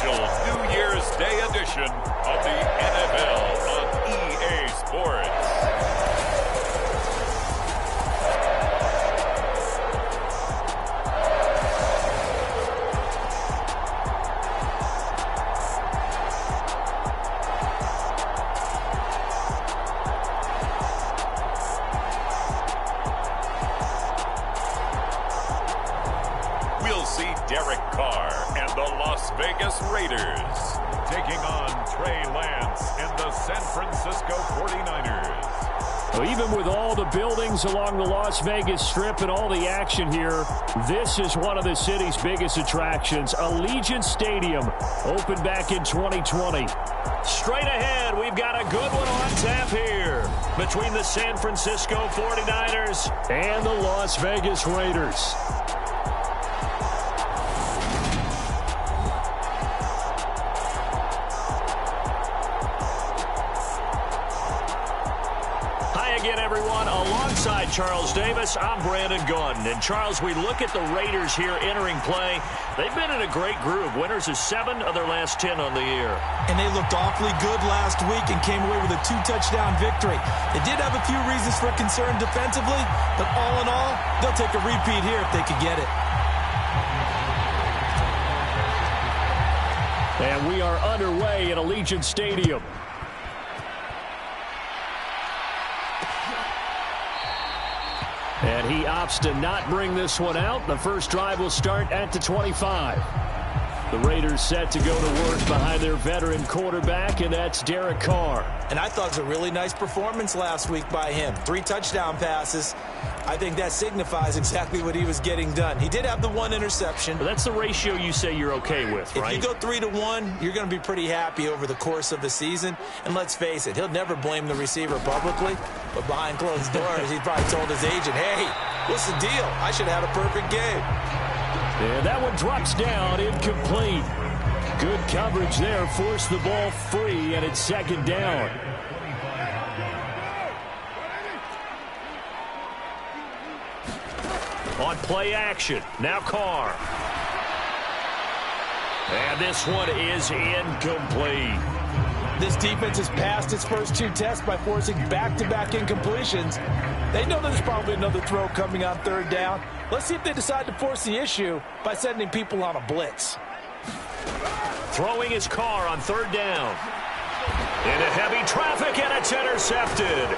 special New Year's Day edition of the NFL on EA Sports. Derek Carr and the Las Vegas Raiders taking on Trey Lance and the San Francisco 49ers. So even with all the buildings along the Las Vegas Strip and all the action here, this is one of the city's biggest attractions. Allegiant Stadium opened back in 2020. Straight ahead, we've got a good one on tap here between the San Francisco 49ers and the Las Vegas Raiders. Alongside Charles Davis, I'm Brandon Gunn. And Charles, we look at the Raiders here entering play. They've been in a great groove. Winners of 7 of their last 10 on the year. And they looked awfully good last week and came away with a 2-touchdown victory. They did have a few reasons for concern defensively, but all in all, they'll take a repeat here if they could get it. And we are underway at Allegiant Stadium. And he opts to not bring this one out. The first drive will start at the 25. The Raiders set to go to work behind their veteran quarterback, and that's Derek Carr. And I thought it was a really nice performance last week by him. 3 touchdown passes. I think that signifies exactly what he was getting done. He did have the 1 interception. But that's the ratio you say you're okay with, right? If you go 3-1, you're going to be pretty happy over the course of the season. And let's face it, he'll never blame the receiver publicly. But behind closed doors, he probably told his agent, hey, what's the deal? I should have had a perfect game. And that one drops down, incomplete. Good coverage there, forced the ball free, and it's second down. On play action, now Carr. And this one is incomplete. This defense has passed its first 2 tests by forcing back-to-back incompletions. They know there's probably another throw coming on 3rd down. Let's see if they decide to force the issue by sending people on a blitz. Throwing his Carr on 3rd down. Into heavy traffic, and it's intercepted.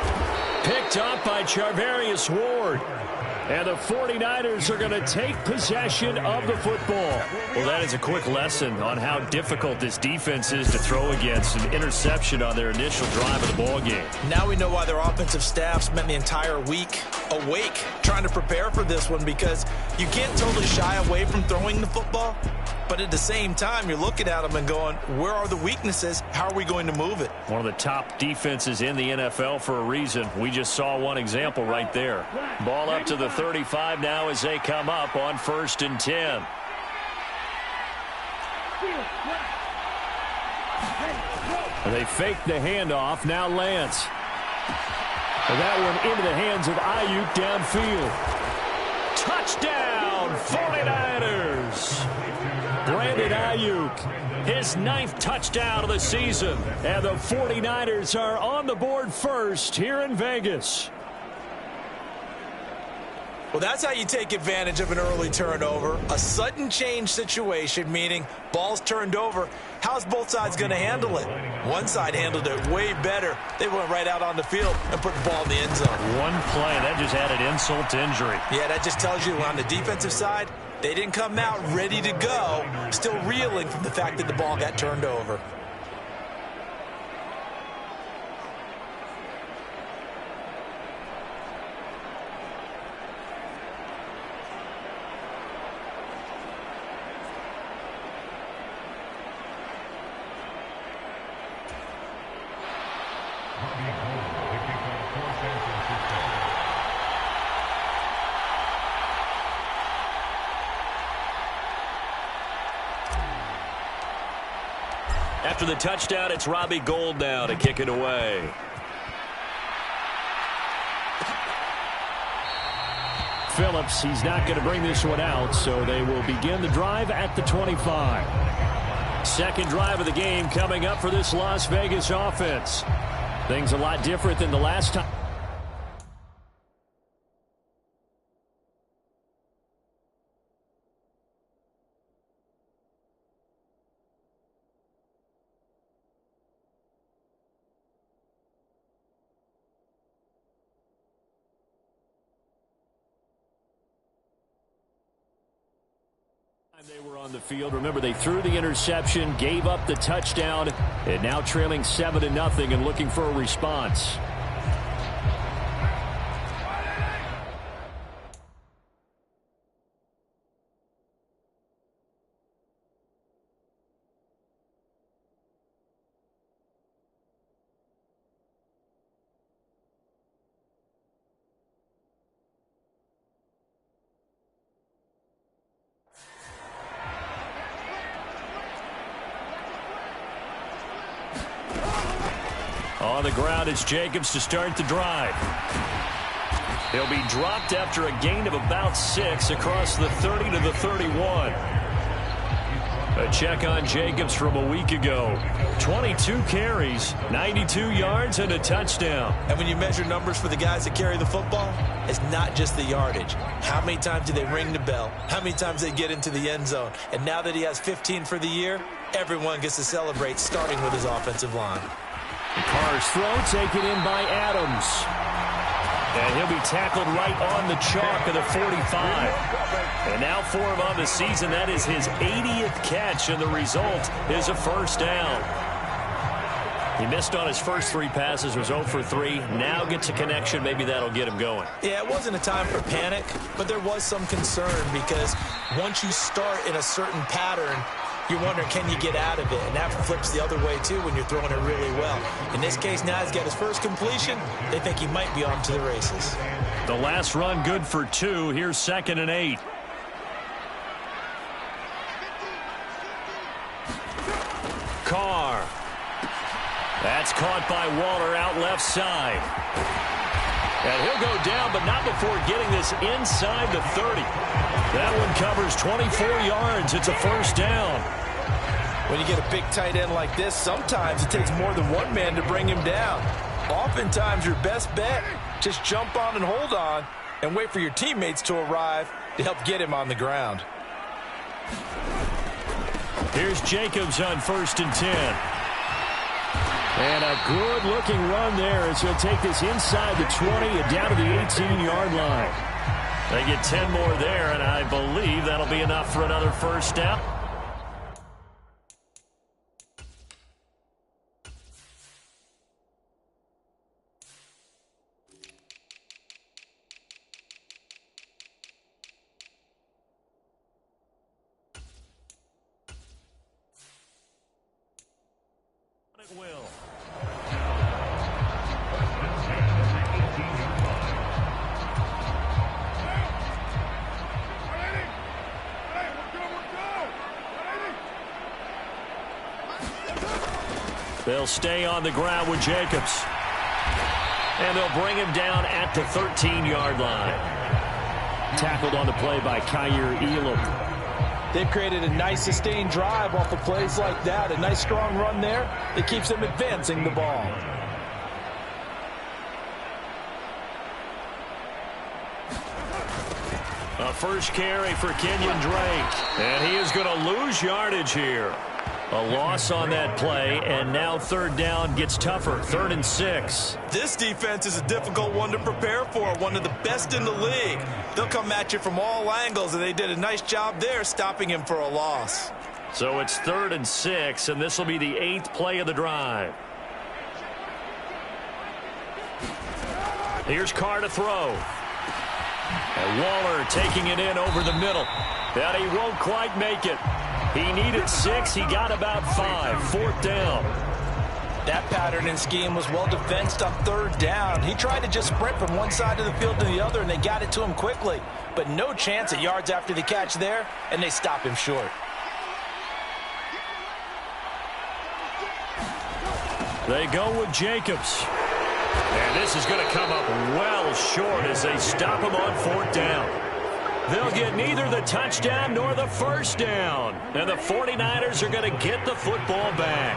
Picked up by Charvarius Ward. And the 49ers are going to take possession of the football. Well, that is a quick lesson on how difficult this defense is to throw against. An interception on their initial drive of the ball game. Now we know why their offensive staff spent the entire week awake trying to prepare for this one, because you can't totally shy away from throwing the football. But at the same time, you're looking at them and going, where are the weaknesses? How are we going to move it? One of the top defenses in the NFL for a reason. We just saw one example right there. Ball up to the 35 now as they come up on 1st and 10. And they fake the handoff. Now Lance. And that one into the hands of Ayuk downfield. Touchdown, 49ers. Brandon Ayuk, his 9th touchdown of the season. And the 49ers are on the board first here in Vegas. Well, that's how you take advantage of an early turnover. A sudden change situation, meaning ball's turned over. How's both sides going to handle it? One side handled it way better. They went right out on the field and put the ball in the end zone. One play, that just added insult to injury. Yeah, that just tells you on the defensive side, they didn't come out ready to go, still reeling from the fact that the ball got turned over. After the touchdown, it's Robbie Gould now to kick it away. Phillips, he's not going to bring this one out, so they will begin the drive at the 25. Second drive of the game coming up for this Las Vegas offense. Things a lot different than the last time. They were on the field. Remember, they threw the interception, gave up the touchdown, and now trailing 7-0 and looking for a response. On the ground, it's Jacobs to start the drive. He'll be dropped after a gain of about 6 across the 30 to the 31. A check on Jacobs from a week ago. 22 carries, 92 yards, and a touchdown. And when you measure numbers for the guys that carry the football, it's not just the yardage. How many times do they ring the bell? How many times they get into the end zone? And now that he has 15 for the year, everyone gets to celebrate, starting with his offensive line. Carr's throw taken in by Adams. And he'll be tackled right on the chalk of the 45. And now for him on the season, that is his 80th catch, and the result is a first down. He missed on his first 3 passes, was 0 for 3. Now gets a connection. Maybe that'll get him going. Yeah, it wasn't a time for panic, but there was some concern because once you start in a certain pattern, you're wondering, can you get out of it? And that flips the other way, too, when you're throwing it really well. In this case, now he's got his first completion. They think he might be on to the races. The last run good for 2. Here's 2nd and 8. Carr. That's caught by Waller out left side. And he'll go down, but not before getting this inside the 30. That one covers 24 yards. It's a first down. When you get a big tight end like this, sometimes it takes more than one man to bring him down. Oftentimes, your best bet, just jump on and hold on and wait for your teammates to arrive to help get him on the ground. Here's Jacobs on 1st and 10. And a good-looking run there as he'll take this inside the 20 and down to the 18-yard line. They get 10 more there, and I believe that'll be enough for another first down. It will. They'll stay on the ground with Jacobs. And they'll bring him down at the 13-yard line. Tackled on the play by Kyer Elam. They've created a nice sustained drive off of plays like that. A nice strong run there that keeps them advancing the ball. A first carry for Kenyon Drake. And he is going to lose yardage here. A loss on that play, and now 3rd down gets tougher. 3rd and 6. This defense is a difficult one to prepare for, one of the best in the league. They'll come at you from all angles, and they did a nice job there stopping him for a loss. So it's 3rd and 6, and this will be the 8th play of the drive. Here's Carr to throw. And Waller taking it in over the middle. But he won't quite make it. He needed 6. He got about 5. 4th down. That pattern and scheme was well defensed on 3rd down. He tried to just sprint from one side of the field to the other, and they got it to him quickly. But no chance at yards after the catch there, and they stop him short. They go with Jacobs. And this is going to come up well short as they stop him on 4th down. They'll get neither the touchdown nor the first down. And the 49ers are going to get the football back.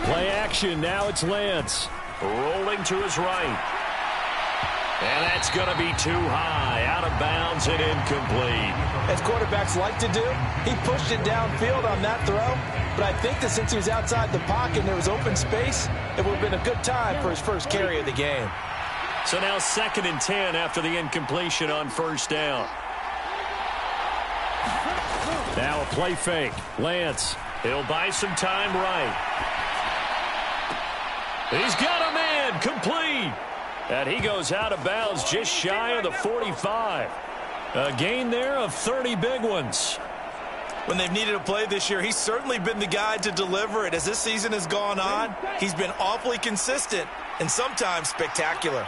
Play action. Now it's Lance. Rolling to his right. And that's going to be too high. Out of bounds and incomplete. As quarterbacks like to do, he pushed it downfield on that throw. But I think that since he was outside the pocket and there was open space, it would have been a good time for his first carry of the game. So now 2nd and 10 after the incompletion on first down. Now a play fake. Lance. He'll buy some time right. He's got a man. Complete. And he goes out of bounds just shy of the 45. A gain there of 30 big ones. When they've needed a play this year, he's certainly been the guy to deliver it. As this season has gone on, he's been awfully consistent and sometimes spectacular.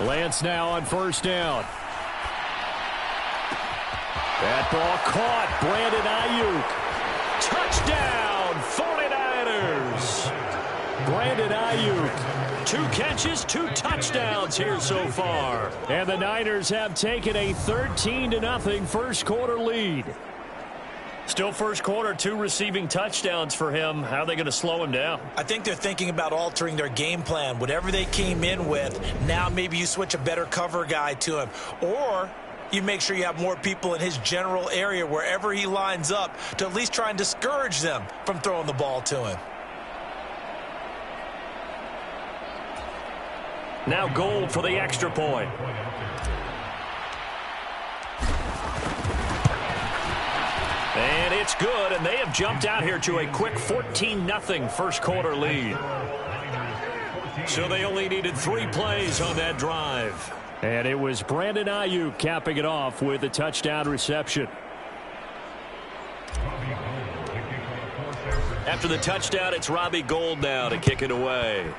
Lance now on first down. That ball caught. Brandon Ayuk. Touchdown, 49ers. Brandon Ayuk, 2 catches, 2 touchdowns here so far. And the Niners have taken a 13-0 first quarter lead. Still first quarter, 2 receiving touchdowns for him. How are they going to slow him down? I think they're thinking about altering their game plan. Whatever they came in with, now maybe you switch a better cover guy to him. Or you make sure you have more people in his general area wherever he lines up to at least try and discourage them from throwing the ball to him. Now Gold for the extra point. And it's good, and they have jumped out here to a quick 14-0 first quarter lead. So they only needed 3 plays on that drive. And it was Brandon Ayuk capping it off with a touchdown reception. After the touchdown, it's Robbie Gould now to kick it away.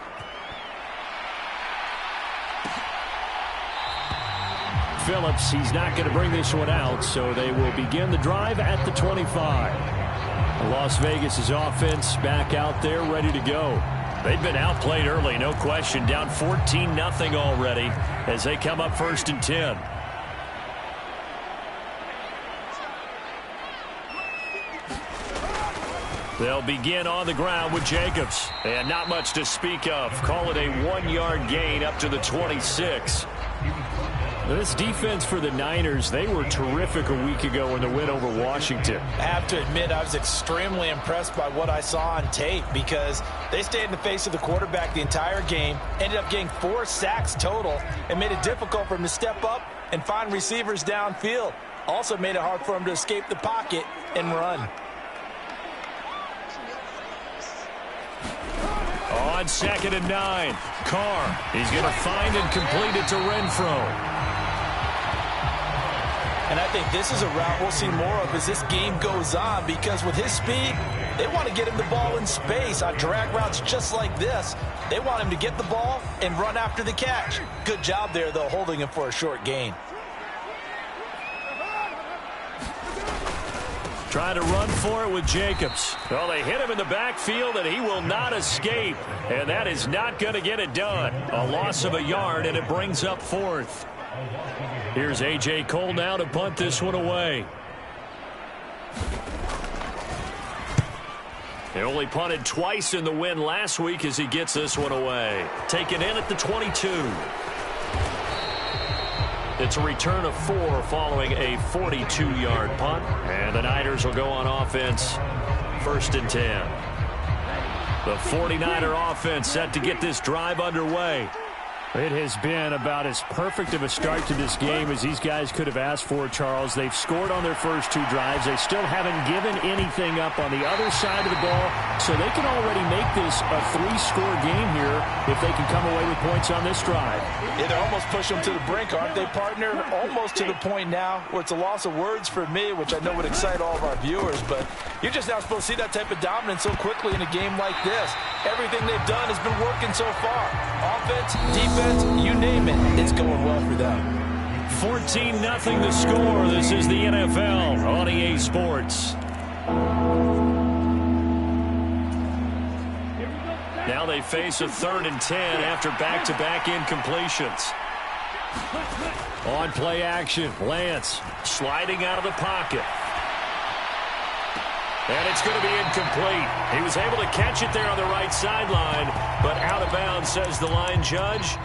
Phillips, he's not going to bring this one out, so they will begin the drive at the 25. Las Vegas' offense back out there ready to go. They've been outplayed early, no question. Down 14-0 already as they come up 1st and 10. They'll begin on the ground with Jacobs. And not much to speak of. Call it a 1-yard gain up to the 26. This defense for the Niners, they were terrific a week ago in the win over Washington. I have to admit, I was extremely impressed by what I saw on tape because they stayed in the face of the quarterback the entire game, ended up getting 4 sacks total, and made it difficult for him to step up and find receivers downfield. Also made it hard for him to escape the pocket and run. On 2nd and 9, Carr. He's going to find and complete it to Renfro. And I think this is a route we'll see more of as this game goes on because with his speed, they want to get him the ball in space on drag routes just like this. They want him to get the ball and run after the catch. Good job there, though, holding him for a short gain. Trying to run for it with Jacobs. Well, they hit him in the backfield, and he will not escape. And that is not going to get it done. A loss of a yard, and it brings up 4th. Here's A.J. Cole now to punt this one away. They only punted twice in the win last week as he gets this one away. Taken in at the 22. It's a return of 4 following a 42-yard punt. And the Niners will go on offense 1st and 10. The 49er offense set to get this drive underway. It has been about as perfect of a start to this game as these guys could have asked for, Charles. They've scored on their first 2 drives. They still haven't given anything up on the other side of the ball, so they can already make this a 3-score game here if they can come away with points on this drive. Yeah, they're almost pushing them to the brink, aren't they, partner? Almost to the point now where it's a loss of words for me, which I know would excite all of our viewers, but you're just not supposed to see that type of dominance so quickly in a game like this. Everything they've done has been working so far. Offense, defense, you name it, it's going well for them. 14-0 the score. This is the NFL on EA Sports. Now they face a 3rd and 10 after back-to-back incompletions. On play action, Lance sliding out of the pocket. And it's going to be incomplete. He was able to catch it there on the right sideline, but out of bounds, says the line judge.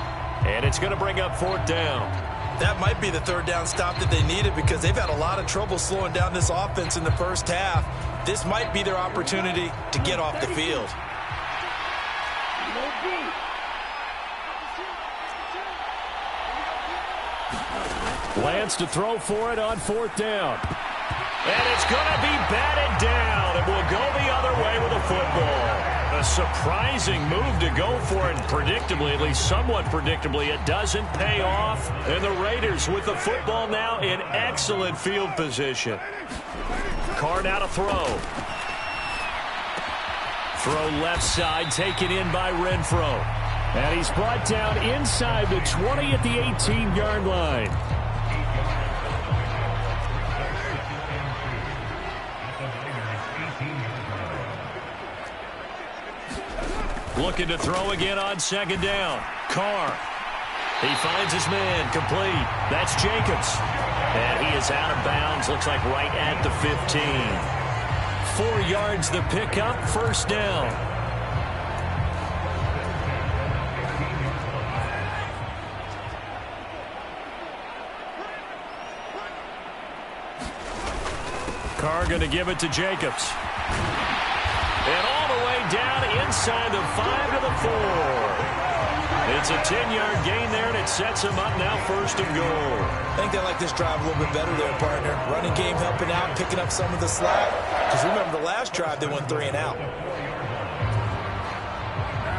And it's going to bring up 4th down. That might be the 3rd down stop that they needed because they've had a lot of trouble slowing down this offense in the first half. This might be their opportunity to get off the field. Lance to throw for it on 4th down. And it's going to be batted down. It will go the other way with a football. A surprising move to go for it. Predictably, at least somewhat predictably, it doesn't pay off. And the Raiders with the football now in excellent field position. Carr now to throw. Throw left side, taken in by Renfro. And he's brought down inside the 20 at the 18-yard line. Looking to throw again on 2nd down. Carr. He finds his man. Complete. That's Jacobs. And he is out of bounds. Looks like right at the 15. 4 yards the pickup. 1st down. Carr going to give it to Jacobs. And all the way down inside the 5 to the 4. It's a 10-yard gain there, and it sets him up now 1st and goal. I think they like this drive a little bit better there, partner. Running game helping out, picking up some of the slack. Because remember the last drive, they went 3 and out.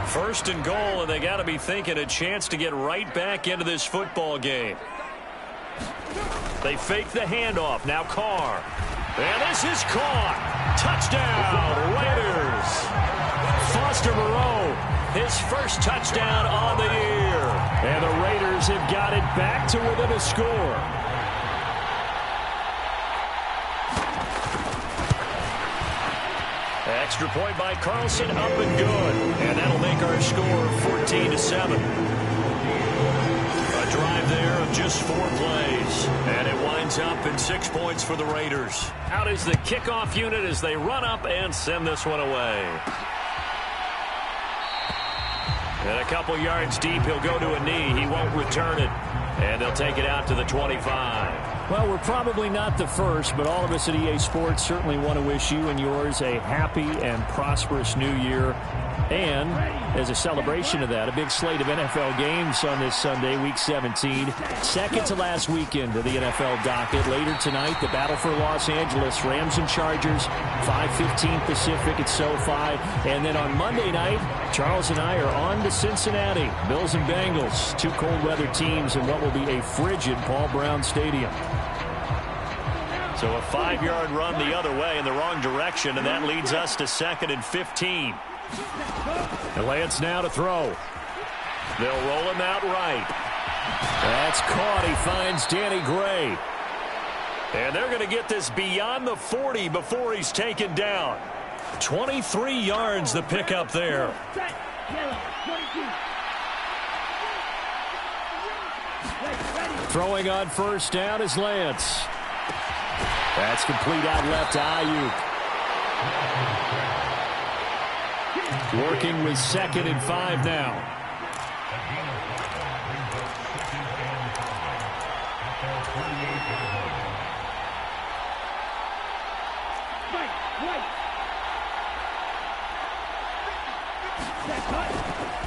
1st and goal, and they got to be thinking a chance to get right back into this football game. They fake the handoff. Now Carr. And this is caught. Touchdown, Raiders. Foster Moreau, his first touchdown on the year. And the Raiders have got it back to within a score. Extra point by Carlson, up and good. And that'll make our score 14-7. A drive there of just 4 plays. And it winds up in 6 points for the Raiders. Out is the kickoff unit as they run up and send this one away. And a couple yards deep, he'll go to a knee. He won't return it. And they'll take it out to the 25. Well, we're probably not the first, but all of us at EA Sports certainly want to wish you and yours a happy and prosperous new year. And as a celebration of that, a big slate of NFL games on this Sunday, Week 17. Second to last weekend of the NFL docket. Later tonight, the battle for Los Angeles, Rams and Chargers, 5:15 Pacific at SoFi. And then on Monday night, Charles and I are on to Cincinnati. Bills and Bengals, 2 cold weather teams in what will be a frigid Paul Brown Stadium. So a 5-yard run the other way in the wrong direction, and that leads us to 2nd and 15. And Lance now to throw. They'll roll him out right. That's caught. He finds Danny Gray. And they're going to get this beyond the 40 before he's taken down. 23 yards the pickup there. Throwing on 1st down is Lance. That's complete out left to Ayuk. Working with 2nd and 5 now.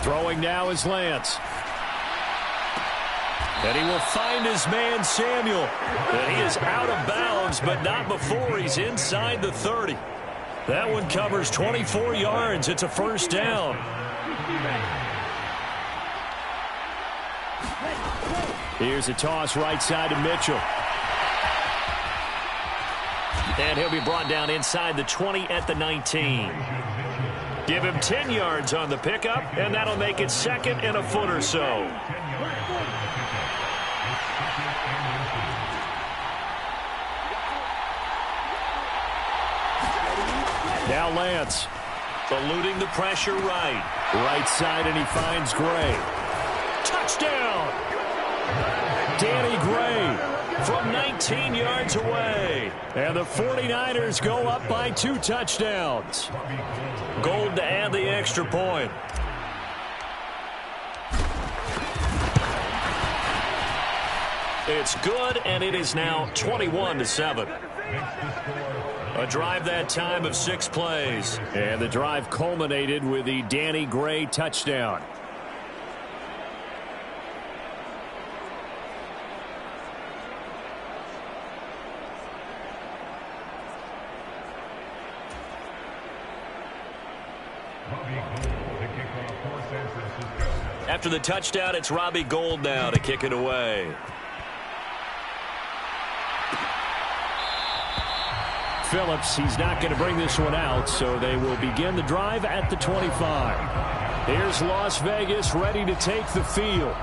Throwing now is Lance. And he will find his man, Samuel. And he is out of bounds, but not before he's inside the 30. That one covers 24 yards. It's a 1st down. Here's a toss right side to Mitchell. And he'll be brought down inside the 20 at the 19. Give him 10 yards on the pickup, and that'll make it 2nd and a foot or so. Now Lance, eluding the pressure right. Right side, and he finds Gray. Touchdown! Danny Gray from 19 yards away. And the 49ers go up by 2 touchdowns. Gold to add the extra point. It's good, and it is now 21-7. A drive that time of 6 plays. And the drive culminated with the Danny Gray touchdown. After the touchdown, it's Robbie Gould now to kick it away. Phillips, he's not going to bring this one out, so they will begin the drive at the 25. Here's Las Vegas ready to take the field.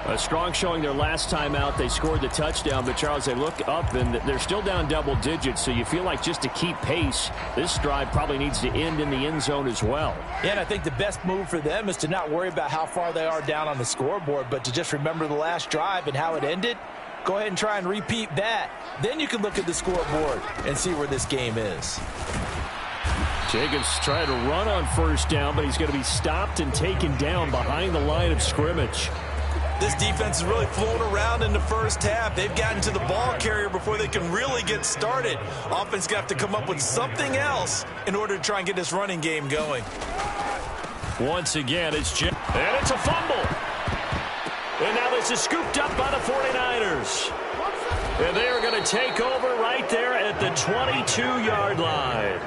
A strong showing their last time out. They scored the touchdown, but Charles, they look up and they're still down double digits, so you feel like just to keep pace, this drive probably needs to end in the end zone as well. Yeah, and I think the best move for them is to not worry about how far they are down on the scoreboard, but to just remember the last drive and how it ended. Go ahead and try and repeat that. Then you can look at the scoreboard and see where this game is. Jacobs trying to run on first down, but he's going to be stopped and taken down behind the line of scrimmage. This defense is really flown around in the first half. They've gotten to the ball carrier before they can really get started. Offense going to have to come up with something else in order to try and get this running game going. Once again, it's Jim. And it's a fumble. And now this is scooped up by the 49ers. And they are going to take over right there at the 22-yard line.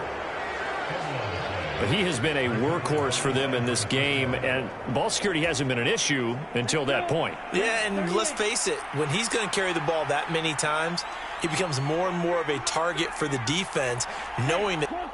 But he has been a workhorse for them in this game, and ball security hasn't been an issue until that point. Yeah, and let's face it, when he's going to carry the ball that many times, he becomes more and more of a target for the defense, knowing that.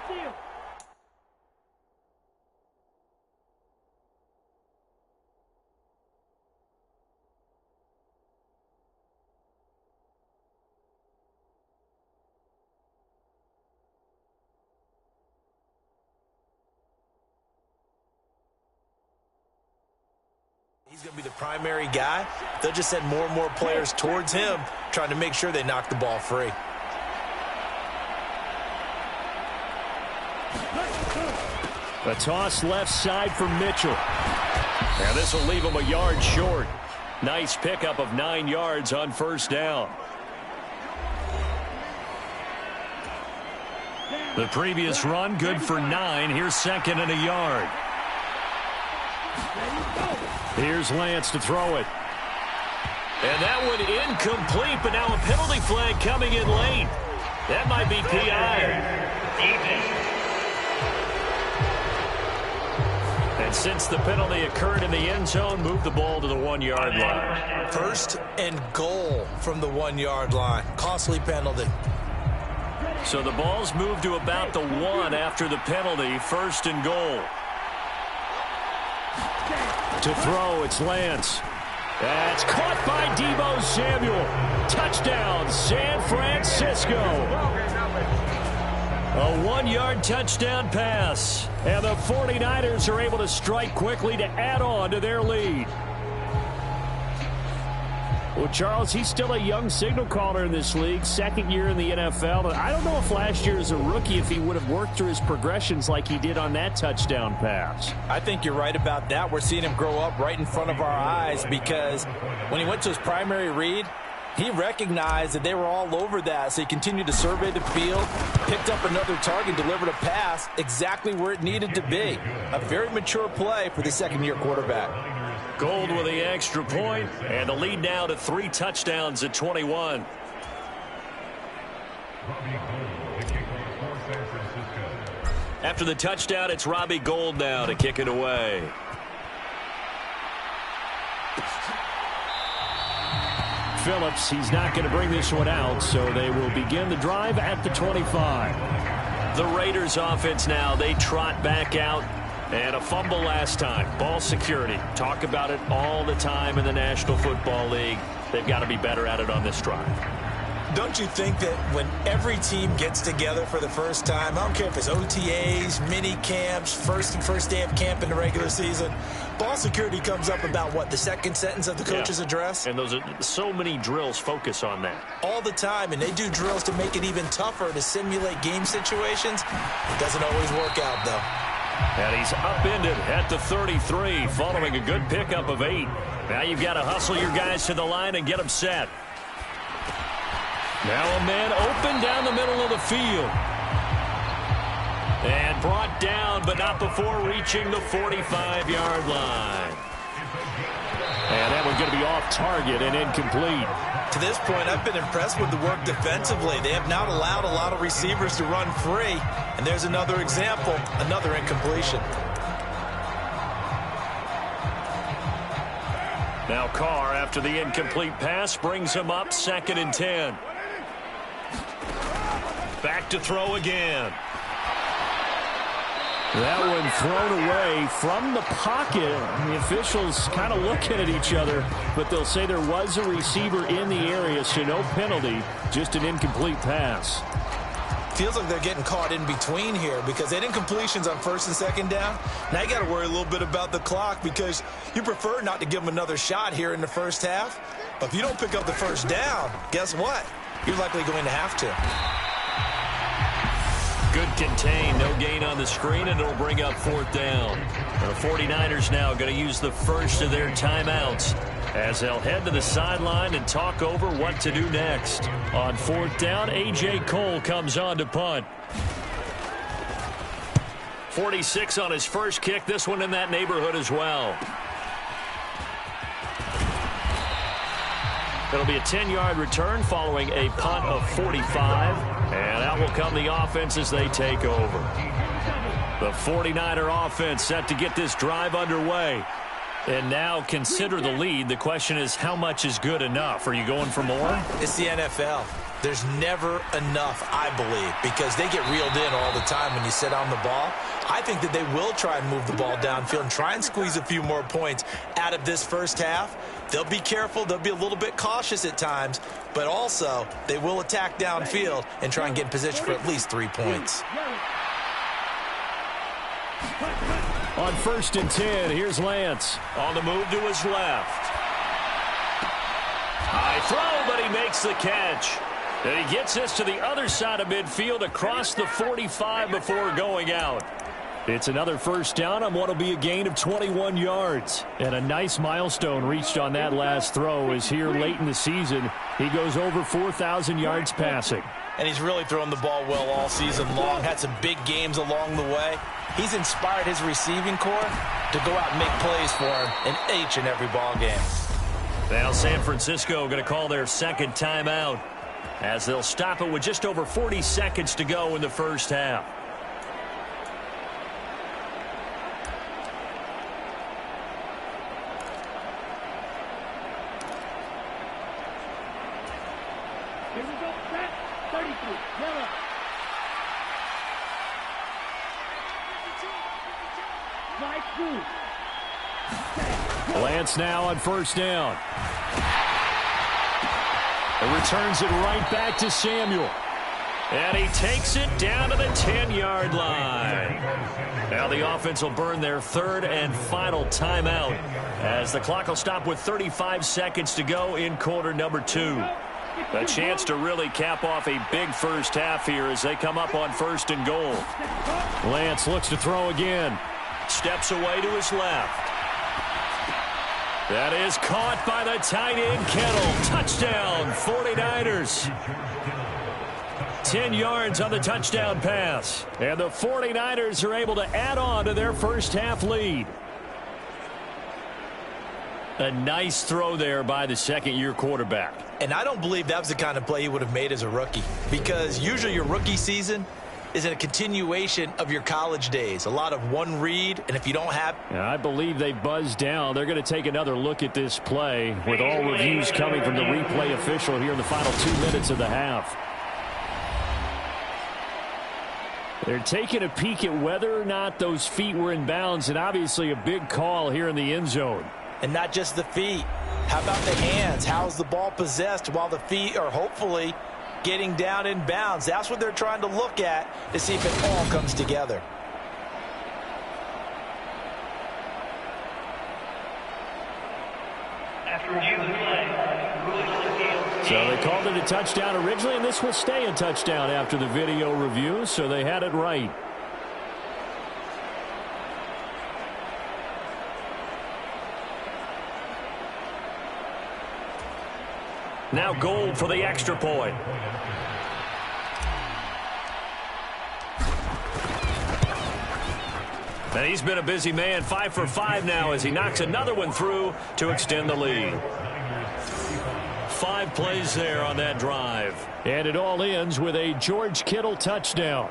He's going to be the primary guy. They'll just send more and more players towards him, trying to make sure they knock the ball free. A toss left side for Mitchell. And this will leave him a yard short. Nice pickup of 9 yards on first down. The previous run good for 9. Here's second and a yard. Here's Lance to throw it. And that one incomplete, but now a penalty flag coming in late. That might be PI. And since the penalty occurred in the end zone, move the ball to the 1-yard line. First and goal from the 1-yard line. Costly penalty. So the ball's moved to about the 1 after the penalty. First and goal. To throw, it's Lance. That's caught by Deebo Samuel. Touchdown, San Francisco. A 1-yard touchdown pass. And the 49ers are able to strike quickly to add on to their lead. Well, Charles, he's still a young signal caller in this league, second year in the NFL. I don't know if last year as a rookie, if he would have worked through his progressions like he did on that touchdown pass. I think you're right about that. We're seeing him grow up right in front of our eyes because when he went to his primary read, he recognized that they were all over that, so he continued to survey the field, picked up another target, delivered a pass exactly where it needed to be. A very mature play for the second-year quarterback. Gold with the extra point, and the lead now to 3 touchdowns at 21. After the touchdown, it's Robbie Gould now to kick it away. Phillips, he's not going to bring this one out, so they will begin the drive at the 25. The Raiders offense now, they trot back out. And a fumble last time. Ball security. Talk about it all the time in the National Football League. They've got to be better at it on this drive. Don't you think that when every team gets together for the first time, I don't care if it's OTAs, mini camps, first day of camp in the regular season, ball security comes up about what, the second sentence of the coach's address? And those are so many drills focus on that. All the time, and they do drills to make it even tougher to simulate game situations. It doesn't always work out, though. And he's upended at the 33 following a good pickup of 8. Now you've got to hustle your guys to the line and get them set. Now a man open down the middle of the field. And brought down, but not before reaching the 45-yard line. And that one's going to be off target and incomplete. To this point, I've been impressed with the work defensively. They have not allowed a lot of receivers to run free. And there's another example, another incompletion. Now Carr, after the incomplete pass, brings him up 2nd and 10. Back to throw again. That one thrown away from the pocket. The officials kind of looking at each other, but they'll say there was a receiver in the area, so no penalty, just an incomplete pass. Feels like they're getting caught in between here because they had incompletions on 1st and 2nd down. Now you got to worry a little bit about the clock because you prefer not to give them another shot here in the first half. But if you don't pick up the 1st down, guess what? You're likely going to have to. Good contain, no gain on the screen, and it'll bring up 4th down. The 49ers now going to use the first of their timeouts as they'll head to the sideline and talk over what to do next. On 4th down, A.J. Cole comes on to punt. 46 on his first kick, this one in that neighborhood as well. It'll be a 10-yard return following a punt of 45. And out will come the offense as they take over. The 49er offense set to get this drive underway. And now consider the lead. The question is, how much is good enough? Are you going for more? It's the NFL. There's never enough, I believe, because they get reeled in all the time when you sit on the ball. I think that they will try and move the ball downfield and try and squeeze a few more points out of this first half. They'll be careful. They'll be a little bit cautious at times, but also they will attack downfield and try and get in position for at least 3 points. On 1st and 10, here's Lance. On the move to his left. High throw, but he makes the catch. And he gets this to the other side of midfield across the 45 before going out. It's another 1st down on what will be a gain of 21 yards. And a nice milestone reached on that last throw as here late in the season, he goes over 4,000 yards passing. And he's really thrown the ball well all season long. Had some big games along the way. He's inspired his receiving corps to go out and make plays for him in each and every ball game. Now San Francisco going to call their 2nd timeout as they'll stop it with just over 40 seconds to go in the first half. Here we go, set, 33, yellow. Lance now on 1st down. It returns it right back to Samuel. And he takes it down to the 10-yard line. Now the offense will burn their 3rd and final timeout as the clock will stop with 35 seconds to go in quarter number 2. A chance to really cap off a big first half here as they come up on 1st and goal. Lance looks to throw again. Steps away to his left. That is caught by the tight end, Kittle. Touchdown, 49ers. 10 yards on the touchdown pass. And the 49ers are able to add on to their first half lead. A nice throw there by the second-year quarterback. And I don't believe that was the kind of play he would have made as a rookie, because usually your rookie season is a continuation of your college days. A lot of one read, and if you don't have... I believe they buzzed down. They're going to take another look at this play with all reviews coming from the replay official here in the final 2 minutes of the half. They're taking a peek at whether or not those feet were in bounds, and obviously a big call here in the end zone. And not just the feet. How about the hands? How's the ball possessed while the feet are hopefully getting down in bounds. That's what they're trying to look at to see if it all comes together. So they called it a touchdown originally, and this will stay a touchdown after the video review, so they had it right. Now Gold for the extra point. And he's been a busy man, 5 for 5 now as he knocks another one through to extend the lead. 5 plays there on that drive. And it all ends with a George Kittle touchdown.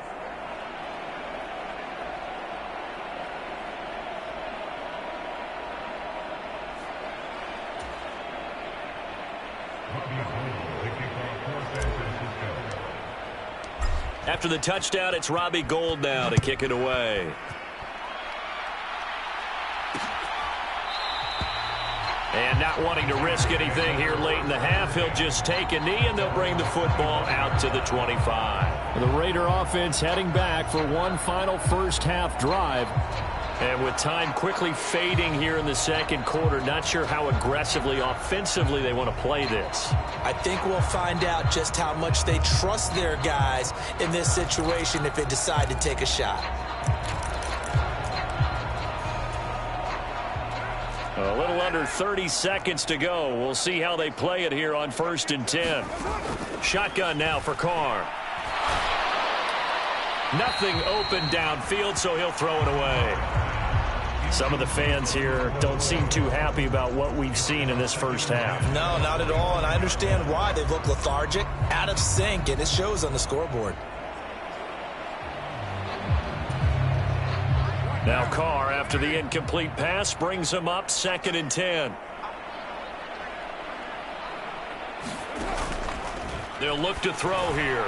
After the touchdown, it's Robbie Gould now to kick it away. And not wanting to risk anything here late in the half, he'll just take a knee, and they'll bring the football out to the 25. The Raider offense heading back for one final first-half drive. And with time quickly fading here in the second quarter, not sure how aggressively, offensively they want to play this. I think we'll find out just how much they trust their guys in this situation if they decide to take a shot. A little under 30 seconds to go. We'll see how they play it here on 1st and 10. Shotgun now for Carr. Nothing open downfield, so he'll throw it away. Some of the fans here don't seem too happy about what we've seen in this first half. No, not at all, and I understand why. They look lethargic, out of sync, and it shows on the scoreboard. Now Carr, after the incomplete pass, brings him up 2nd and 10. They'll look to throw here.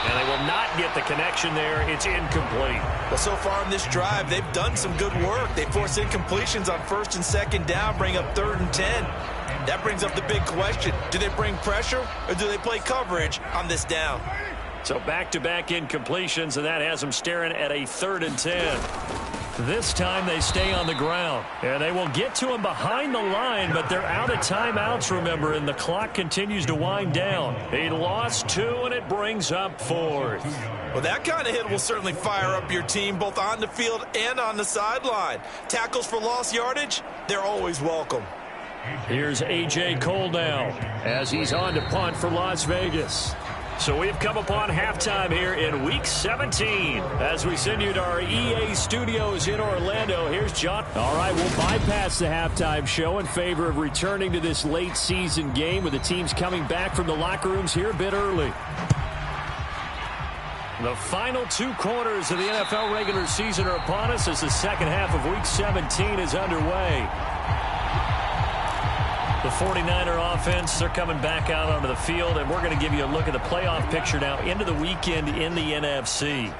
And they will not get the connection there. It's incomplete. Well, so far in this drive, they've done some good work. They force incompletions on 1st and 2nd down, bring up 3rd and 10. That brings up the big question. Do they bring pressure or do they play coverage on this down? So back-to-back incompletions, and that has them staring at a 3rd and 10. This time they stay on the ground. And they will get to him behind the line, but they're out of timeouts, remember, and the clock continues to wind down. He lost 2, and it brings up 4th. Well, that kind of hit will certainly fire up your team, both on the field and on the sideline. Tackles for lost yardage, they're always welcome. Here's A.J. Cole now as he's on to punt for Las Vegas. So we've come upon halftime here in Week 17. As we send you to our EA studios in Orlando, here's John. All right, we'll bypass the halftime show in favor of returning to this late season game with the teams coming back from the locker rooms here a bit early. The final 2 quarters of the NFL regular season are upon us as the second half of Week 17 is underway. The 49er offense, they're coming back out onto the field, and we're going to give you a look at the playoff picture now into the weekend in the NFC.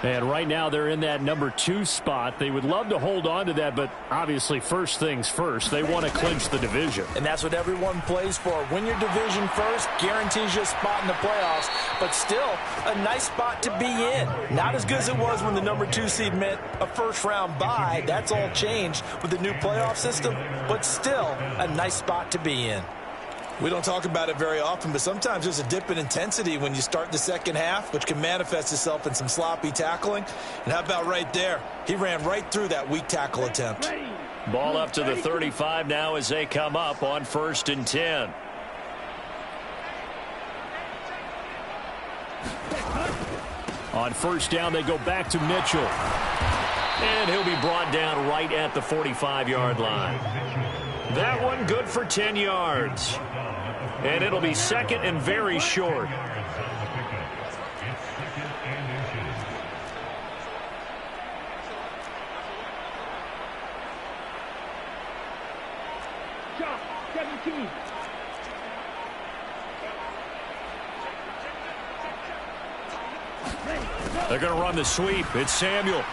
And right now they're in that number 2 spot. They would love to hold on to that, but obviously first things first. They want to clinch the division. And that's what everyone plays for. Win your division first, guarantees you a spot in the playoffs, but still a nice spot to be in. Not as good as it was when the number 2 seed meant a first-round bye. That's all changed with the new playoff system, but still a nice spot to be in. We don't talk about it very often, but sometimes there's a dip in intensity when you start the second half, which can manifest itself in some sloppy tackling. And how about right there? He ran right through that weak tackle attempt. Ball up to the 35 now as they come up on 1st and 10. On 1st down, they go back to Mitchell. And he'll be brought down right at the 45-yard line. That one good for 10 yards. And it'll be 2nd and very short. WK17. They're going to run the sweep. It's Samuel.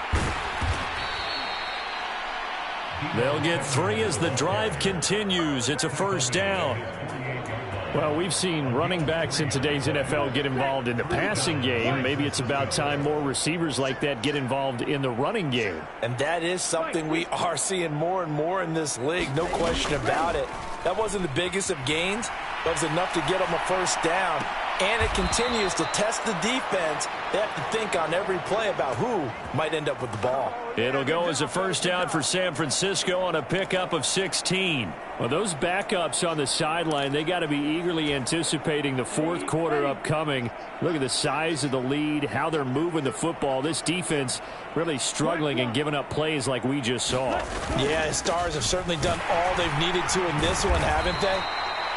They'll get 3 as the drive continues. It's a 1st down. Well, we've seen running backs in today's NFL get involved in the passing game. Maybe it's about time more receivers like that get involved in the running game. And that is something we are seeing more and more in this league, no question about it. That wasn't the biggest of gains, but it was enough to get them a first down. And it continues to test the defense. They have to think on every play about who might end up with the ball. It'll go as a first down for San Francisco on a pickup of 16. Well, those backups on the sideline, they got to be eagerly anticipating the fourth quarter upcoming. Look at the size of the lead, how they're moving the football. This defense really struggling and giving up plays like we just saw. Yeah, Stars have certainly done all they've needed to in this one, haven't they?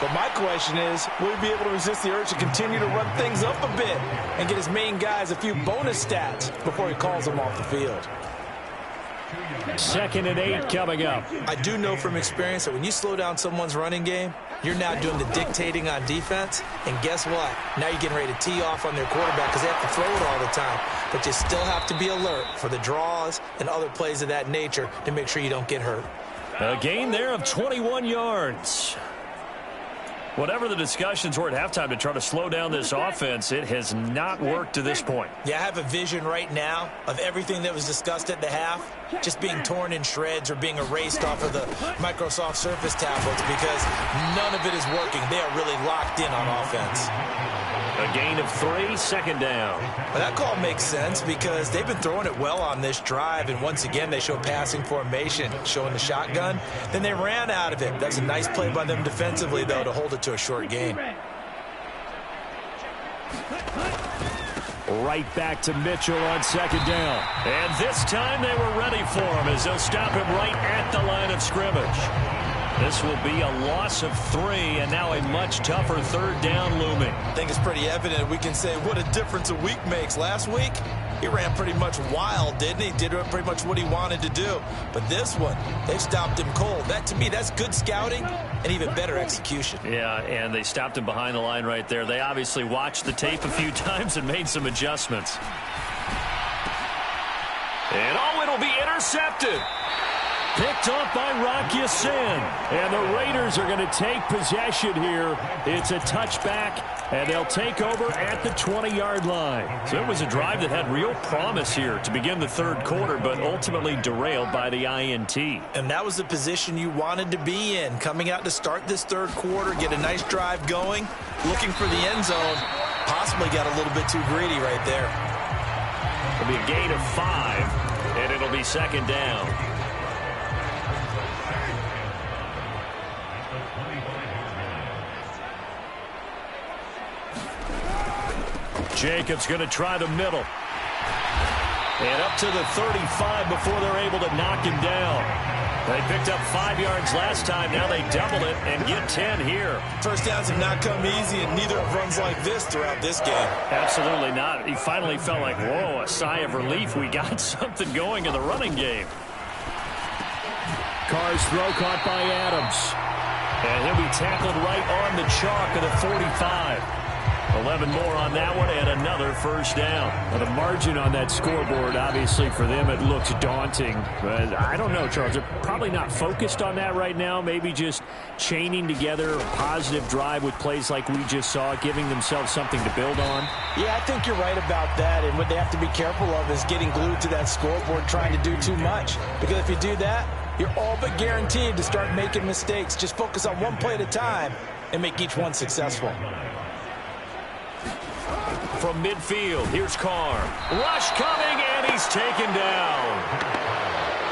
But my question is, will he be able to resist the urge to continue to run things up a bit and get his main guys a few bonus stats before he calls them off the field? 2nd and 8 coming up. I do know from experience that when you slow down someone's running game, you're now doing the dictating on defense. And guess what? Now you're getting ready to tee off on their quarterback because they have to throw it all the time. But you still have to be alert for the draws and other plays of that nature to make sure you don't get hurt. A gain there of 21 yards. Whatever the discussions were at halftime to try to slow down this offense, it has not worked to this point. Yeah, I have a vision right now of everything that was discussed at the half just being torn in shreds or being erased off of the Microsoft Surface tablets because none of it is working. They are really locked in on offense. A gain of 3, 2nd down. Well, that call makes sense because they've been throwing it well on this drive, and once again they show passing formation, showing the shotgun. Then they ran out of it. That's a nice play by them defensively, though, to hold it to a short gain. Right back to Mitchell on 2nd down. And this time they were ready for him as they'll stop him right at the line of scrimmage. This will be a loss of 3, and now a much tougher 3rd down looming. I think it's pretty evident. We can say what a difference a week makes. Last week, he ran pretty much wild, didn't he? Did pretty much what he wanted to do. But this one, they've stopped him cold. That, to me, that's good scouting and even better execution. Yeah, and they stopped him behind the line right there. They obviously watched the tape a few times and made some adjustments. And, it'll be intercepted. Picked off by WK17. And the Raiders are going to take possession here. It's a touchback, and they'll take over at the 20-yard line. So it was a drive that had real promise here to begin the 3rd quarter, but ultimately derailed by the INT. And that was the position you wanted to be in, coming out to start this 3rd quarter, get a nice drive going, looking for the end zone. Possibly got a little bit too greedy right there. It'll be a gain of 5, and it'll be 2nd down. Jacobs going to try the middle. And up to the 35 before they're able to knock him down. They picked up 5 yards last time. Now they double it and get 10 here. First downs have not come easy, and neither have runs like this throughout this game. Absolutely not. He finally felt like, whoa, a sigh of relief. We got something going in the running game. Carr's throw caught by Adams. And he'll be tackled right on the chalk of the 45. 11 more on that one and another first down. Well, the margin on that scoreboard, obviously for them, it looks daunting. But I don't know, Charles. They're probably not focused on that right now. Maybe just chaining together a positive drive with plays like we just saw, giving themselves something to build on. Yeah, I think you're right about that. And what they have to be careful of is getting glued to that scoreboard trying to do too much. Because if you do that, you're all but guaranteed to start making mistakes. Just focus on one play at a time and make each one successful. From midfield, here's Carr. Rush coming, and he's taken down.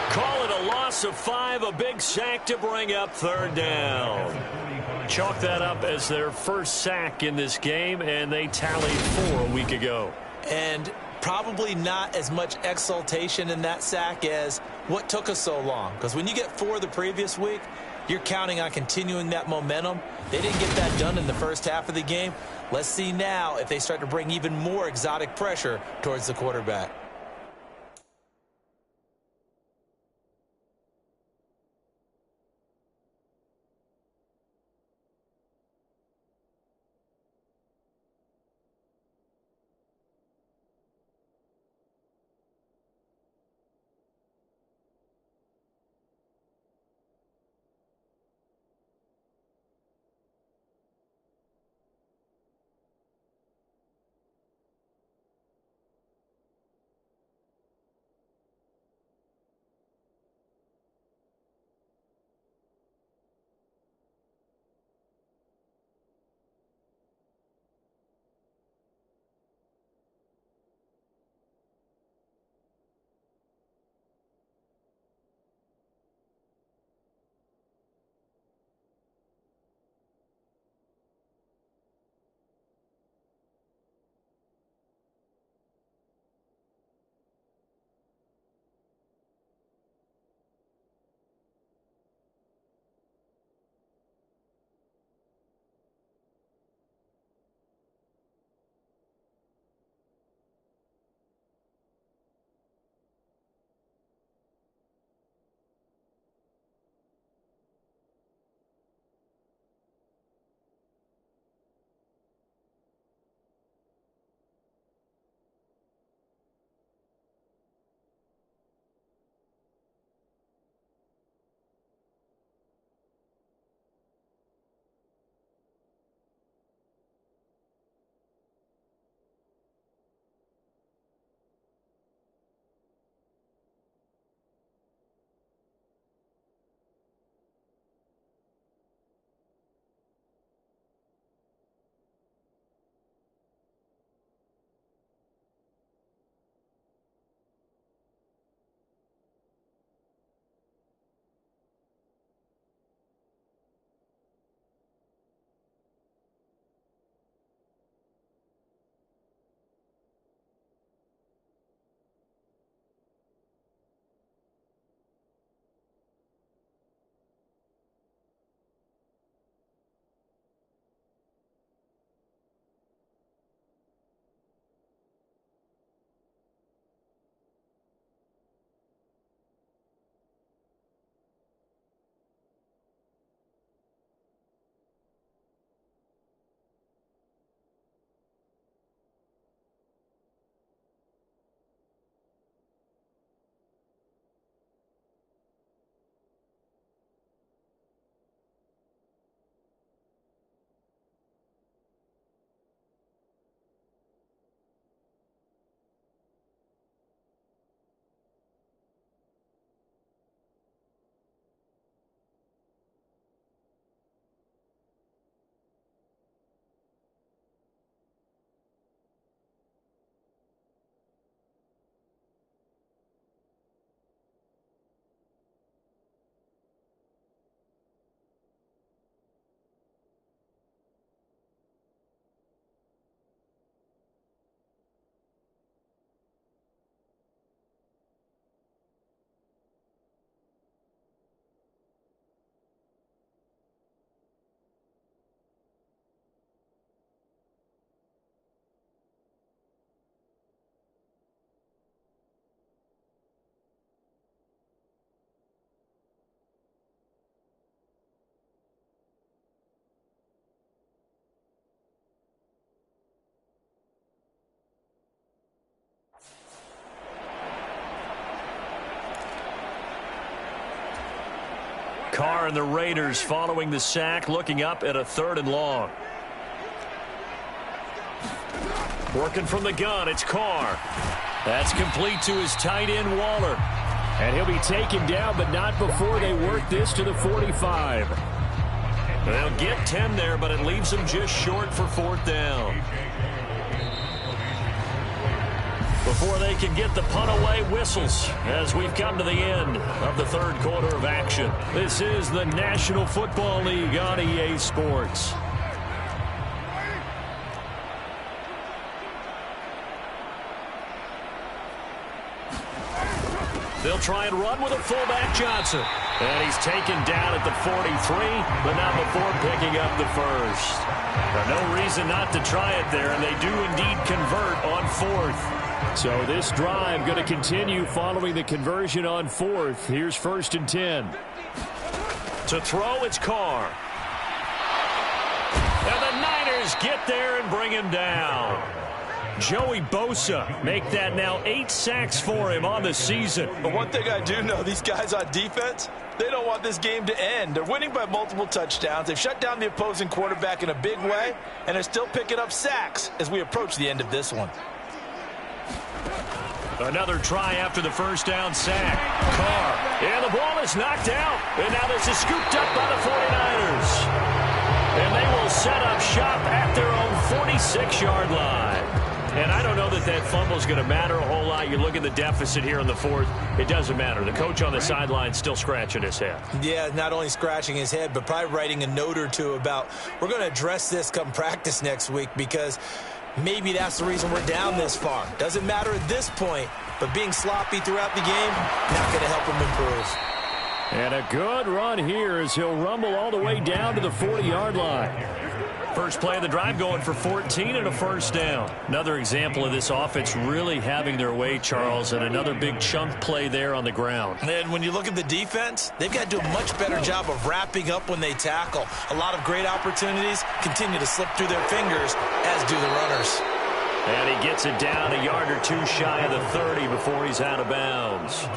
Call it a loss of 5, a big sack to bring up 3rd down. Chalk that up as their first sack in this game, and they tallied 4 a week ago. And probably not as much exultation in that sack as what took us so long. Because when you get 4 the previous week, you're counting on continuing that momentum. They didn't get that done in the first half of the game. Let's see now if they start to bring even more exotic pressure towards the quarterback. Carr and the Raiders following the sack, looking up at a 3rd and long. Working from the gun, it's Carr. That's complete to his tight end, Waller. And he'll be taken down, but not before they work this to the 45. They'll get 10 there, but it leaves them just short for 4th down. Before they can get the punt away, whistles as we've come to the end of the 3rd quarter of action. This is the National Football League on EA Sports. They'll try and run with a fullback, Johnson. And he's taken down at the 43, but not before picking up the 1st. No reason not to try it there, and they do indeed convert on 4th. So this drive going to continue following the conversion on 4th. Here's 1st and 10. To throw, it's Carr. And the Niners get there and bring him down. Joey Bosa make that now 8 sacks for him on the season. But one thing I do know, these guys on defense, they don't want this game to end. They're winning by multiple touchdowns. They've shut down the opposing quarterback in a big way, and they're still picking up sacks as we approach the end of this one. Another try after the 1st down sack. Carr. And the ball is knocked out. And now this is scooped up by the 49ers. And they will set up shop at their own 46-yard line. And I don't know that that fumble is going to matter a whole lot. You look at the deficit here in the 4th. It doesn't matter. The coach on the sideline still scratching his head. Yeah, not only scratching his head, but probably writing a note or two about we're going to address this come practice next week because maybe that's the reason we're down this far. Doesn't matter at this point, but being sloppy throughout the game, not going to help him improve. And a good run here as he'll rumble all the way down to the 40-yard line. First play of the drive going for 14 and a 1st down. Another example of this offense really having their way, Charles, and another big chunk play there on the ground. And when you look at the defense, they've got to do a much better job of wrapping up when they tackle. A lot of great opportunities continue to slip through their fingers, as do the runners. And he gets it down a yard or 2 shy of the 30 before he's out of bounds.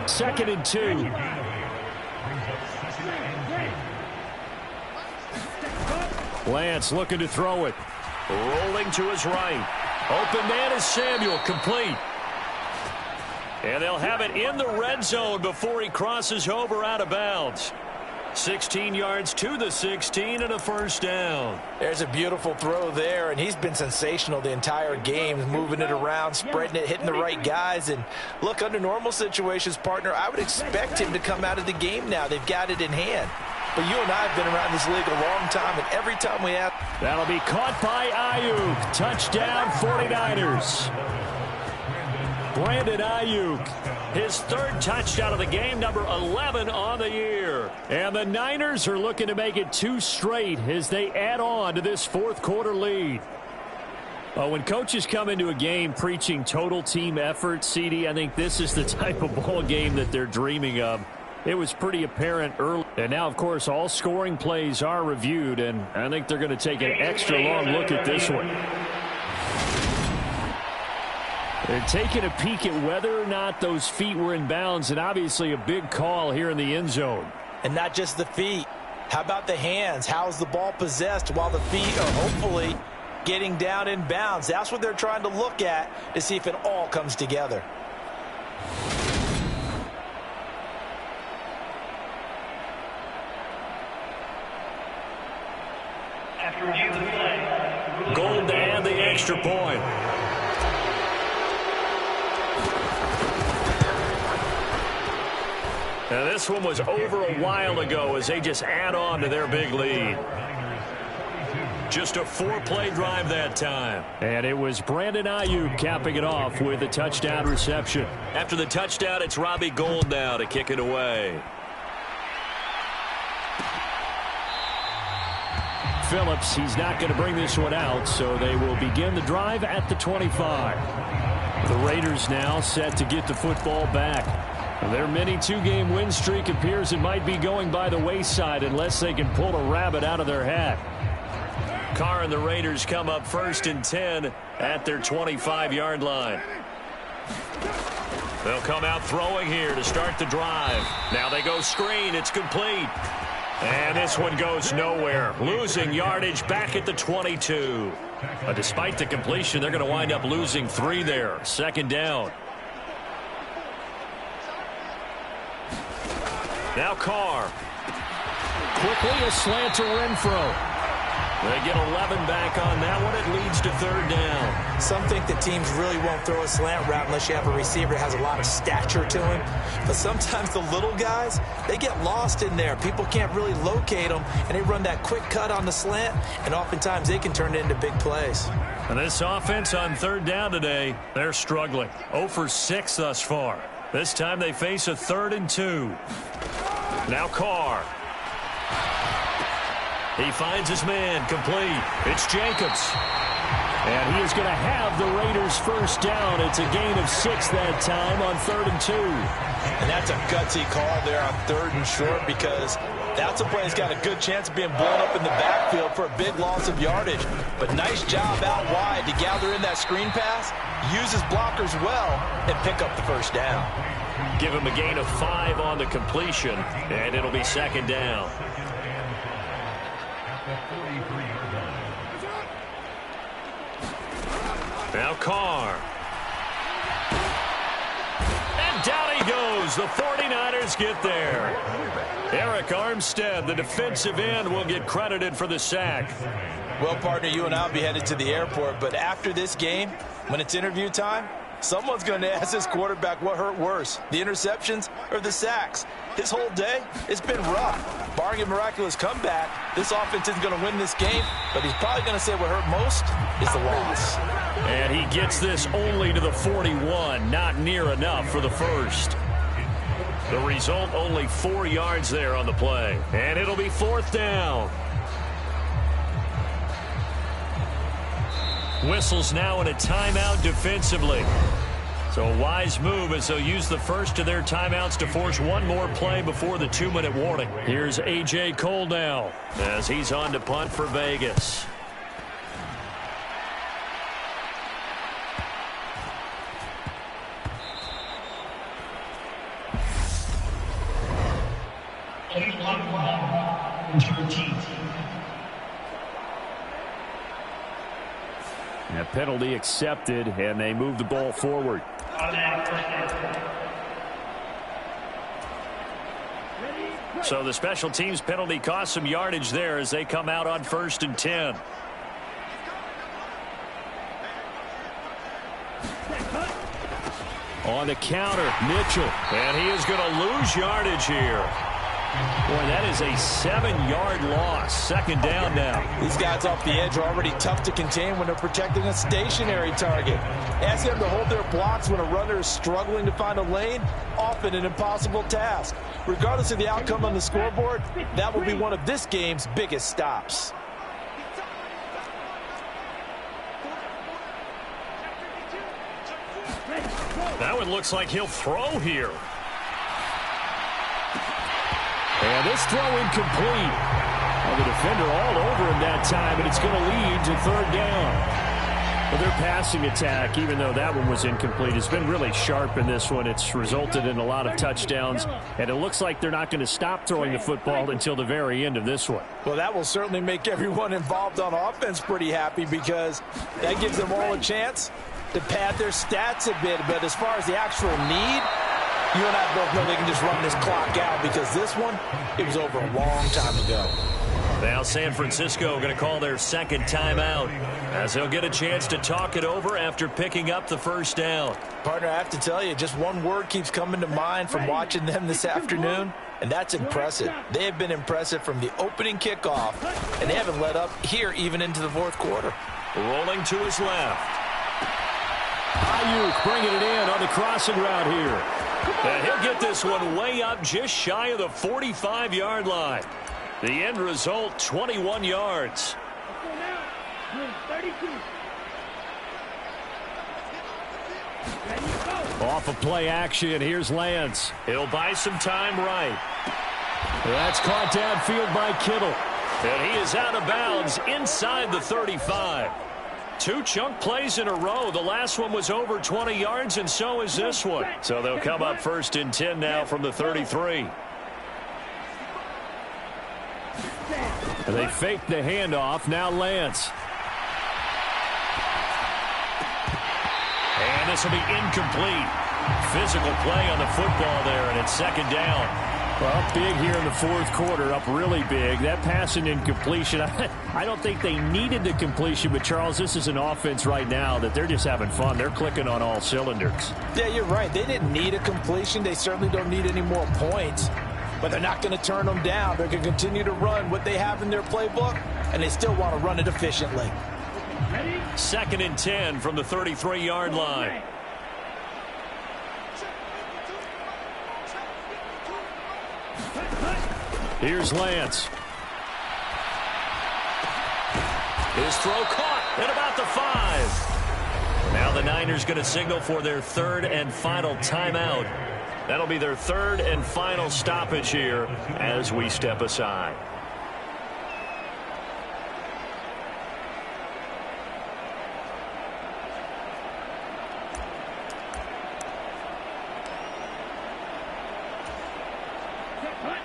2nd and 2. Lance looking to throw it. Rolling to his right. Open man is Samuel, complete. And they'll have it in the red zone before he crosses over out of bounds. 16 yards to the 16 and a 1st down. There's a beautiful throw there, and he's been sensational the entire game, moving it around, spreading it, hitting the right guys. And look, under normal situations, partner, I would expect him to come out of the game now. They've got it in hand. But you and I have been around this league a long time, and every time we have... That'll be caught by Ayuk. Touchdown, 49ers. Brandon Ayuk, his 3rd touchdown of the game, number 11 on the year. And the Niners are looking to make it 2 straight as they add on to this 4th quarter lead. When coaches come into a game preaching total team effort, CD, I think this is the type of ball game that they're dreaming of. It was pretty apparent early. And now, of course, all scoring plays are reviewed, and I think they're going to take an extra long look at this one. They're taking a peek at whether or not those feet were in bounds, and obviously a big call here in the end zone. And not just the feet. How about the hands? How's the ball possessed while the feet are hopefully getting down in bounds? That's what they're trying to look at to see if it all comes together. Gold to add the extra point. Now this one was over a while ago as they just add on to their big lead. Just a 4-play drive that time. And it was Brandon Ayuk capping it off with a touchdown reception. After the touchdown, it's Robbie Gould now to kick it away. Phillips, he's not going to bring this one out, so they will begin the drive at the 25. The Raiders now set to get the football back. Their mini 2-game win streak appears it might be going by the wayside unless they can pull a rabbit out of their hat. Carr and the Raiders come up 1st and 10 at their 25-yard line. They'll come out throwing here to start the drive. Now they go screen. It's complete. And this one goes nowhere. Losing yardage back at the 22. Despite the completion, they're going to wind up losing 3 there. Second down. Now Carr. Quickly a slant to Renfro. They get 11 back on that one. It leads to third down. Some think that teams really won't throw a slant route unless you have a receiver that has a lot of stature to him. But sometimes the little guys, they get lost in there. People can't really locate them, and they run that quick cut on the slant, and oftentimes they can turn it into big plays. And this offense on third down today, they're struggling. 0 for 6 thus far. This time they face a 3rd and 2. Now Carr. He finds his man, complete. It's Jacobs. And he is going to have the Raiders first down. It's a gain of 6 that time on 3rd and 2. And that's a gutsy call there on 3rd and short, because that's a play that's got a good chance of being blown up in the backfield for a big loss of yardage. But nice job out wide to gather in that screen pass, use his blockers well, and pick up the first down. Give him a gain of 5 on the completion, and it'll be second down. Now Carr. And down he goes. The 49ers get there. Eric Armstead, the defensive end, will get credited for the sack. Well, partner, you and I will be headed to the airport, but after this game, when it's interview time, someone's going to ask this quarterback what hurt worse, the interceptions or the sacks. His whole day, it's been rough. Barring a miraculous comeback, this offense isn't going to win this game, but he's probably going to say what hurt most is the loss. And he gets this only to the 41, not near enough for the first. The result, only 4 yards there on the play. And it'll be 4th down. Whistles now in a timeout defensively. So a wise move as they'll use the first of their timeouts to force one more play before the 2-minute warning. Here's A.J. Cole now as he's on to punt for Vegas. And a penalty accepted, and they move the ball forward. So the special teams penalty cost some yardage there as they come out on 1st and 10. On the counter, Mitchell. And he is going to lose yardage here. Boy, that is a 7-yard loss. Second down now. These guys off the edge are already tough to contain when they're protecting a stationary target. Ask them to hold their blocks when a runner is struggling to find a lane, often an impossible task. Regardless of the outcome on the scoreboard, that will be one of this game's biggest stops. That one looks like he'll throw here. And this throw incomplete. Well, the defender all over him that time, and it's going to lead to 3rd down. But their passing attack, even though that one was incomplete, has been really sharp in this one. It's resulted in a lot of touchdowns, and it looks like they're not going to stop throwing the football until the very end of this one. Well, that will certainly make everyone involved on offense pretty happy, because that gives them all a chance to pad their stats a bit. But as far as the actual need, you and I both know they can just run this clock out, because this one, it was over a long time ago. Now San Francisco going to call their second timeout as they'll get a chance to talk it over after picking up the first down. Partner, I have to tell you, just one word keeps coming to mind from watching them this afternoon, and that's impressive. They have been impressive from the opening kickoff, and they haven't let up here even into the 4th quarter. Rolling to his left. Ayuk bringing it in on the crossing route here. And he'll get this one way up just shy of the 45-yard line. The end result, 21 yards. Off of play action, here's Lance. He'll buy some time right. That's caught downfield by Kittle. And he is out of bounds inside the 35. 2 chunk plays in a row. The last one was over 20 yards, and so is this one. So they'll come up 1st and 10 now from the 33. They fake the handoff. Now Lance. And this will be incomplete. Physical play on the football there, and it's 2nd down. Well, up big here in the 4th quarter, up really big. That pass and incompletion, I don't think they needed the completion, but Charles, this is an offense right now that they're just having fun. They're clicking on all cylinders. Yeah, you're right. They didn't need a completion. They certainly don't need any more points, but they're not going to turn them down. They're going to continue to run what they have in their playbook, and they still want to run it efficiently. 2nd and 10 from the 33-yard line. Here's Lance. His throw caught at about the 5. Now the Niners going to signal for their 3rd and final timeout. That'll be their 3rd and final stoppage here as we step aside.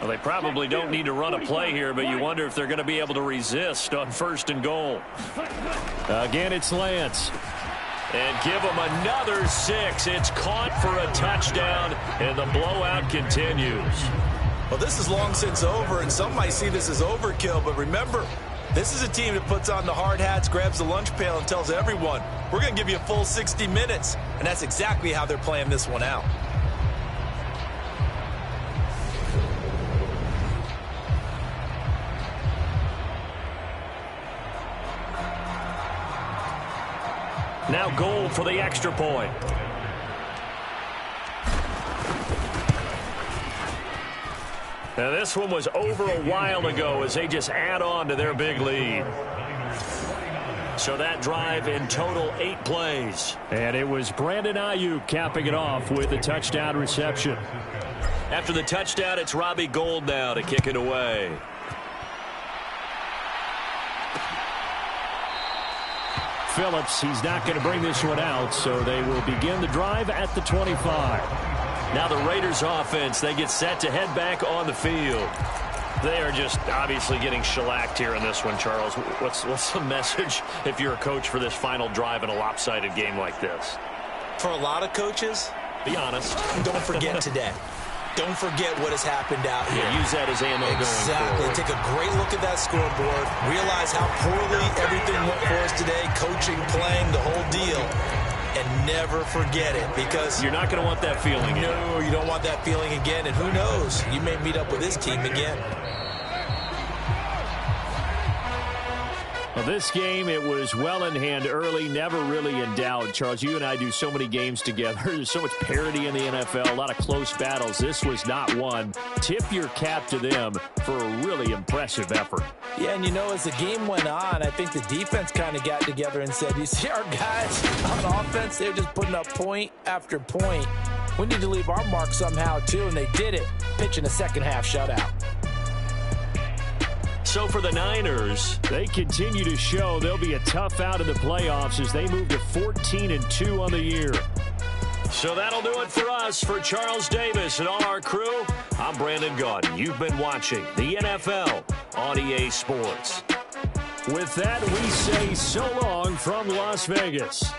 Well, they probably don't need to run a play here, but you wonder if they're going to be able to resist on 1st and goal. Again, it's Lance. And give them another 6. It's caught for a touchdown, and the blowout continues. Well, this is long since over, and some might see this as overkill, but remember, this is a team that puts on the hard hats, grabs the lunch pail, and tells everyone, we're going to give you a full 60 minutes. And that's exactly how they're playing this one out. Now goal for the extra point. Now this one was over a while ago as they just add on to their big lead. So that drive in total 8 plays. And it was Brandon Ayuk capping it off with a touchdown reception. After the touchdown, it's Robbie Gould now to kick it away. Phillips, he's not going to bring this one out, so they will begin the drive at the 25. Now the Raiders offense, they get set to head back on the field. They are just obviously getting shellacked here in this one, Charles. What's the message if you're a coach for this final drive in a lopsided game like this? For a lot of coaches, be honest. Don't forget today. Don't forget what has happened out here. Yeah, use that as ammo going Exactly. forward. Take a great look at that scoreboard. Realize how poorly everything went for us today. Coaching, playing, the whole deal. And never forget it, because you're not going to want that feeling again. No, you don't want that feeling again. And who knows? You may meet up with this team again. Well, this game, it was well in hand early, never really in doubt. Charles, you and I do so many games together. There's so much parity in the NFL, a lot of close battles. This was not one. Tip your cap to them for a really impressive effort. Yeah, and you know, as the game went on, I think the defense kind of got together and said, you see our guys on offense, they're just putting up point after point. We need to leave our mark somehow, too, and they did it, pitching a second-half shutout. So for the Niners, they continue to show they'll be a tough out in the playoffs as they move to 14-2 on the year. So that'll do it for us. For Charles Davis and all our crew, I'm Brandon Gaudin. You've been watching the NFL on EA Sports. With that, we say so long from Las Vegas.